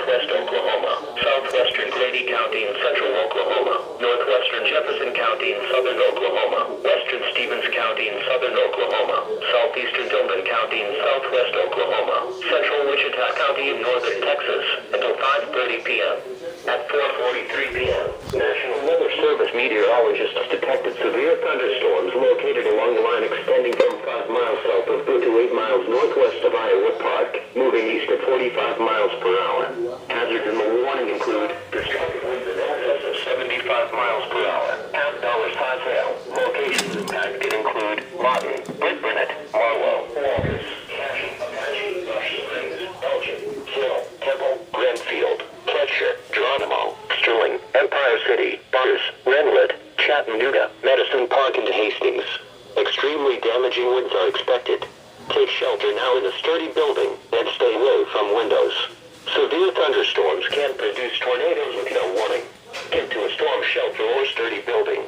southwest Oklahoma, southwestern Grady County in central Oklahoma, northwestern Jefferson County in southern Oklahoma, western Stevens County in southern Oklahoma, southeastern Dillon County in southwest Oklahoma, central Wichita County in northern Texas until 5:30 p.m. At 4:43 p.m., National Weather Service meteorologists detected severe thunderstorms located along the line extending from 5 miles south of Good to 8 miles northwest of Iowa Park, moving east at 45 miles per hour. Hazards in the warning include destructive winds in excess of 75 miles per hour, $5 high hail. Locations impacted include Lawton, Britt-Burnett, Marlow, Walters, Cashin, Apache, Rush Springs, Elgin, Hill, Temple, Grenfield, Fletcher, Geronimo, Sterling, Empire City, Butters, Renwood, Chattanooga, Medicine Park, and Hastings. Extremely damaging winds are expected. Take shelter now in a sturdy building and stay away from windows. Severe thunderstorms can produce tornadoes with no warning. Get to a storm shelter or sturdy building.